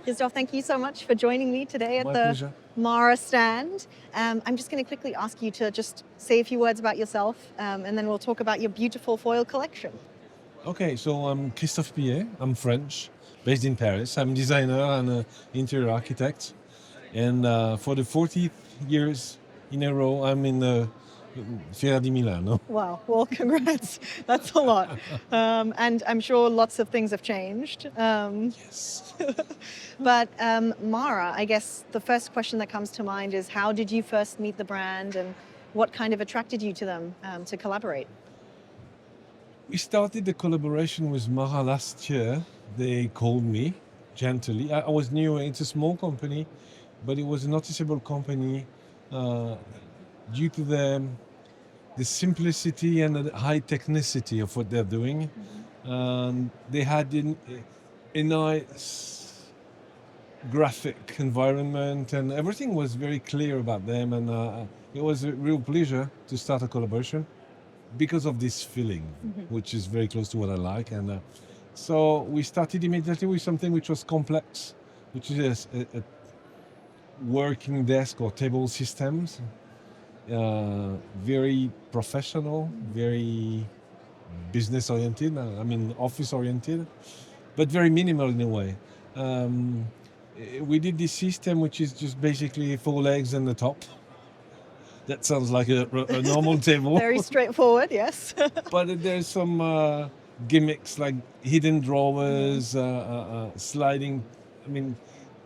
Christophe, thank you so much for joining me today at My the pleasure. Mara stand. I'm just going to quickly ask you to just say a few words about yourself, and then we'll talk about your beautiful foil collection. Okay, so I'm Christophe Pillet. I'm French, based in Paris. I'm a designer and an interior architect. And for the 40th years in a row, I'm in the Fiera di Milano. Wow, well, congrats. That's a lot. And I'm sure lots of things have changed. Yes. But Mara, I guess the first question that comes to mind is how did you first meet the brand and what kind of attracted you to them to collaborate? We started the collaboration with Mara last year. They called me gently. I was new. It's a small company, but it was a noticeable company due to the simplicity and the high technicity of what they're doing. They had a nice graphic environment and everything was very clear about them, and it was a real pleasure to start a collaboration because of this feeling, which is very close to what I like. And so we started immediately with something which was complex, which is a working desk or table systems, very professional, very business oriented, office oriented, but very minimal in a way. We did this system which is just basically 4 legs and the top. That sounds like a normal table. Very straightforward, yes. But there's some gimmicks like hidden drawers, sliding.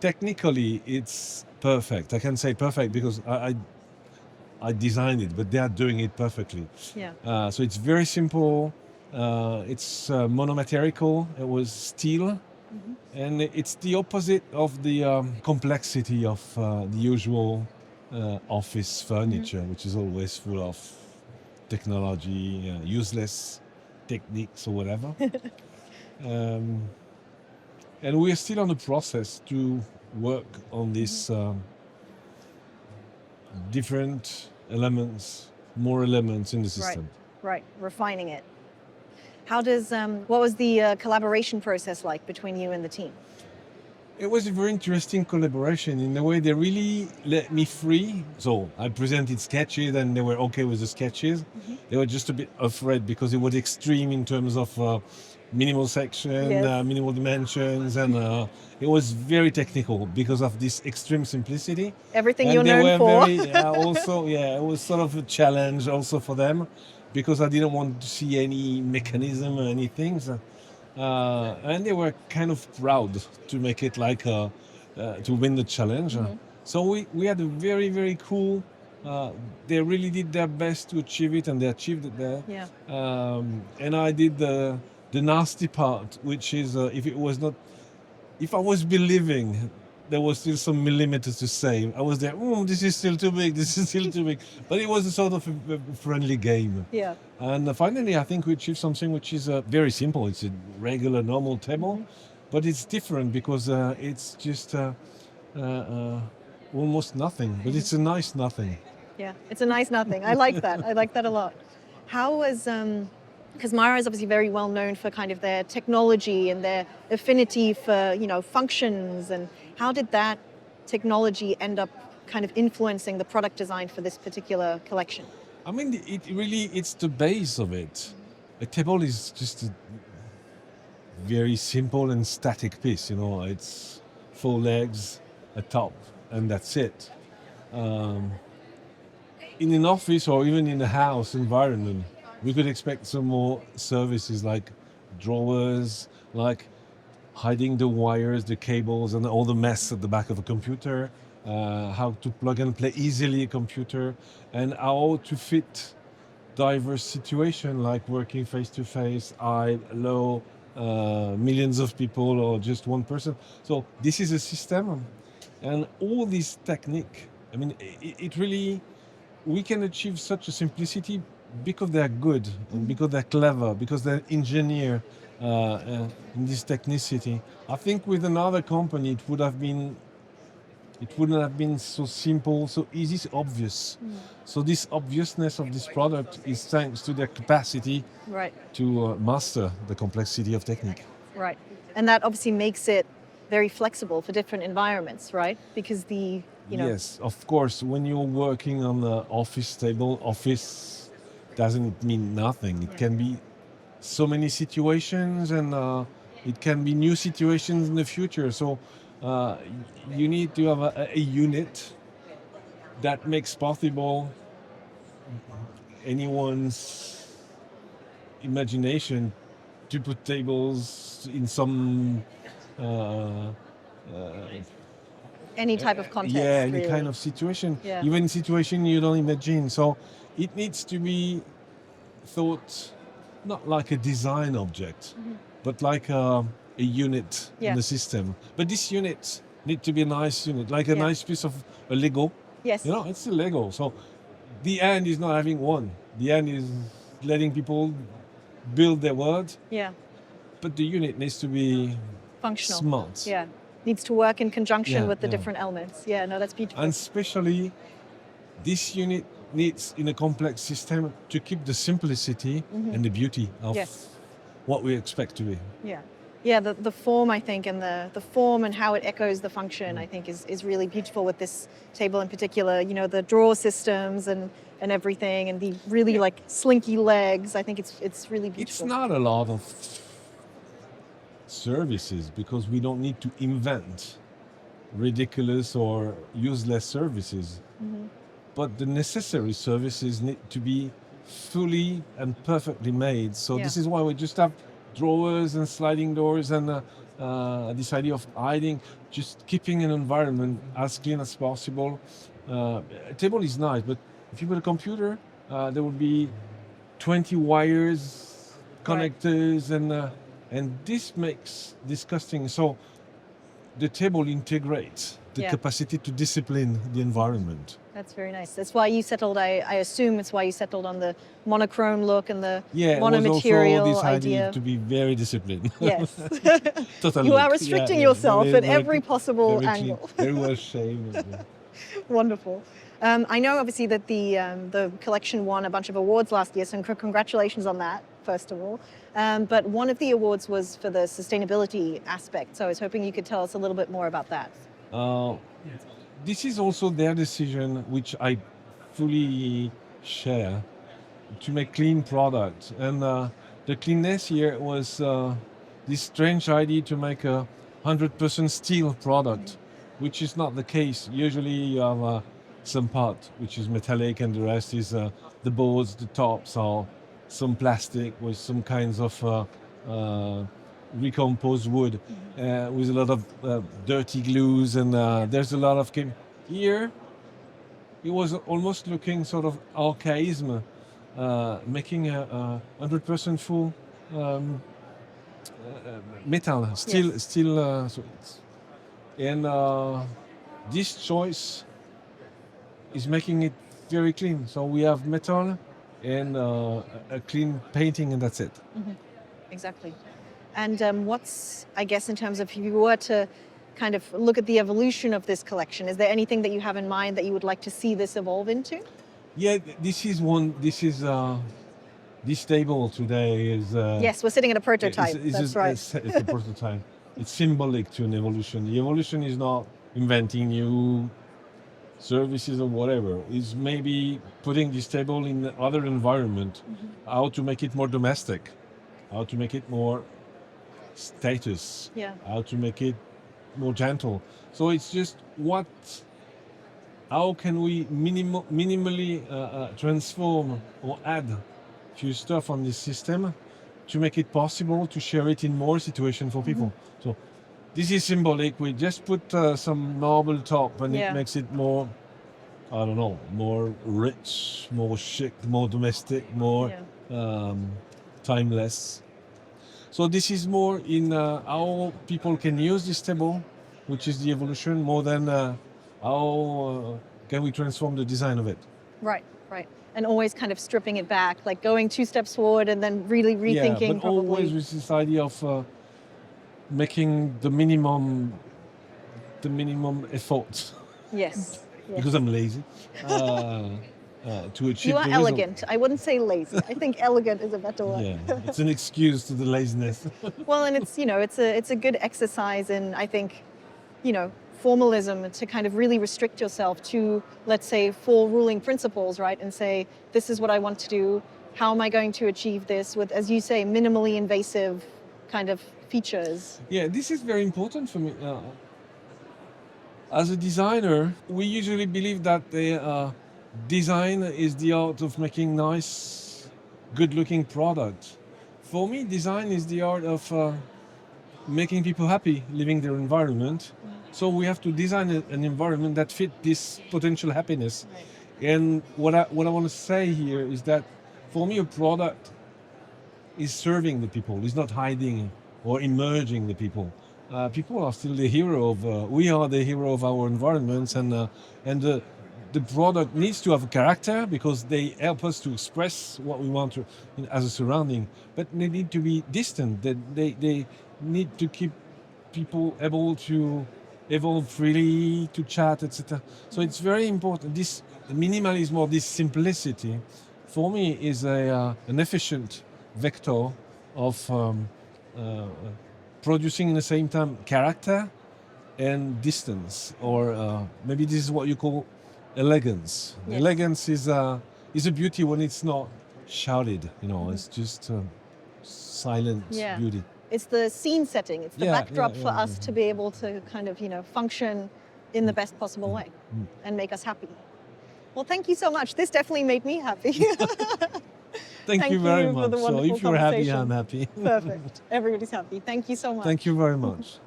Technically it's perfect. I can say perfect because I designed it, but they are doing it perfectly. Yeah. So it's very simple. It's monomaterial. It was steel. And it's the opposite of the complexity of the usual office furniture, which is always full of technology, useless techniques or whatever. And we are still on the process to work on these different elements, more elements in the system. Right, refining it. What was the collaboration process like between you and the team? It was a very interesting collaboration in the way they really let me free. So I presented sketches and they were okay with the sketches. They were just a bit afraid because it was extreme in terms of minimal section, Yes. minimal dimensions, and it was very technical because of this extreme simplicity. Everything And you're they known were for. it was sort of a challenge also for them because I didn't want to see any mechanism or anything. And they were kind of proud to make it like to win the challenge. So we had a very, very cool, they really did their best to achieve it and they achieved it there. Yeah. And I did the nasty part, which is if I was believing, there was still some millimeters to save. I was there, this is still too big, this is still too big. But it was a sort of a friendly game. Yeah. And finally, I think we achieved something which is very simple. It's a regular, normal table, but it's different because it's just almost nothing, but it's a nice nothing. Yeah, it's a nice nothing. I like that. I like that a lot. How was, because Mara is obviously very well known for kind of their technology and their affinity for, functions, and how did that technology end up kind of influencing the product design for this particular collection? It's the base of it. A table is just a very simple and static piece, it's 4 legs, a top, and that's it. In an office or even in a house environment, we could expect some more services like drawers, like hiding the wires, the cables, and all the mess at the back of a computer, how to plug and play easily a computer, and how to fit diverse situations like working face-to-face, high, low, millions of people or just one person. So this is a system, and all this technique, it really, we can achieve such a simplicity because they're good, and because they're clever, because they're engineer in this technicity. I think with another company, it wouldn't have been so simple, so easy, so obvious. So this obviousness of this product is thanks to their capacity Right. to master the complexity of technique. Right. And that obviously makes it very flexible for different environments, right? Because Yes, of course. When you're working on the office table, office doesn't mean nothing. It can be so many situations, and it can be new situations in the future. So uh, you need to have a unit that makes possible anyone's imagination to put tables in some uh, any type of yeah, context, any kind really. of situation, Yeah. even situation you don't imagine. So it needs to be thought not like a design object, but like a unit in Yeah. the system. But this unit need to be a nice unit, like a Yeah. nice piece of a Lego. Yes. You know, it's a Lego. So the end is not having one. The end is letting people build their world, Yeah. but the unit needs to be Functional. smart. Yeah. Needs to work in conjunction Yeah, with the yeah. different elements. Yeah, no, that's beautiful. And especially this unit needs in a complex system to keep the simplicity and the beauty of Yes. what we expect to be. Yeah. Yeah, the form, I think, and the form and how it echoes the function, I think, is really beautiful with this table in particular. You know, the drawer systems and everything, and the really like slinky legs. I think it's really It's beautiful. not a lot of services because we don't need to invent ridiculous or useless services. But the necessary services need to be fully and perfectly made. So Yeah. this is why we just have drawers and sliding doors and this idea of hiding, just keeping an environment as clean as possible. A table is nice, but if you put a computer, there will be 20 wires, Right. connectors, and this makes disgusting. So the table integrates the Yeah. capacity to discipline the environment. That's very nice. That's why you settled. I assume it's why you settled on the monochrome look and the Yeah, it was also monomaterial this idea idea. to be very disciplined. Yes. Totally. You are restricting Yeah, yeah, yourself very, at very every clean, possible very clean, angle. very well shaved. Yeah. Wonderful. I know, obviously, that the collection won a bunch of awards last year, so congratulations on that, first of all. But one of the awards was for the sustainability aspect, so I was hoping you could tell us a little bit more about that. Uh, this is also their decision, which I fully share, to make clean products. And the cleanness here was this strange idea to make a 100% steel product, which is not the case. Usually you have some part which is metallic and the rest is the boards, the tops are some plastic with some kinds of recomposed wood with a lot of dirty glues and there's a lot of here it was almost looking sort of archaism, making a 100% full metal, still, Yes. still. And this choice is making it very clean. So we have metal and a clean painting, and that's it. Exactly. And what's, I guess, in terms of if you were to kind of look at the evolution of this collection, is there anything that you have in mind that you would like to see this evolve into? Yeah, this is one. This is this table today is. Yes, we're sitting at a prototype. That's right. It's a prototype. It's symbolic to an evolution. The evolution is not inventing new services or whatever. It's maybe putting this table in other environment, how to make it more domestic, how to make it more status, Yeah. how to make it more gentle. So it's just how can we minimally transform or add few stuff on this system to make it possible to share it in more situations for people. So this is symbolic. We just put some marble top and Yeah. it makes it more, I don't know, more rich, more chic, more domestic, more timeless. So this is more in how people can use this table, which is the evolution, more than how can we transform the design of it. Right, right. And always kind of stripping it back, like going 2 steps forward and then really rethinking Yeah, but probably. always with this idea of making the minimum effort Yes. Yes. because I'm lazy. to achieve You are the result. elegant. I wouldn't say lazy. I think elegant is a better word. Yeah, it's an excuse to the laziness. Well, and it's a good exercise in, I think, formalism, to kind of really restrict yourself to, let's say, 4 ruling principles, right? And say, this is what I want to do. How am I going to achieve this with, as you say, minimally invasive kind of features? Yeah, this is very important for me. As a designer, we usually believe that the design is the art of making nice, good-looking product. For me, design is the art of making people happy living their environment. So we have to design an environment that fit this potential happiness. Right. And what I want to say here is that for me, a product is serving the people, is not hiding or emerging the people. People are still the hero of. We are the hero of our environments, and the product needs to have a character because they help us to express what we want to, as a surrounding. But they need to be distant. They need to keep people able to evolve freely, to chat, etc. So it's very important. This minimalism or this simplicity, for me, is an efficient vector of producing in the same time character and distance, or maybe this is what you call elegance. Yes. Elegance is a beauty when it's not shouted. It's just silent Yeah. beauty. It's the scene setting. It's the Yeah, backdrop yeah, for yeah, us to be able to kind of, function in the best possible way and make us happy. Well, thank you so much. This definitely made me happy. Thank you very for much. the So wonderful if you're happy, conversation. I'm happy. Perfect. Everybody's happy. Thank you so much. Thank you very much.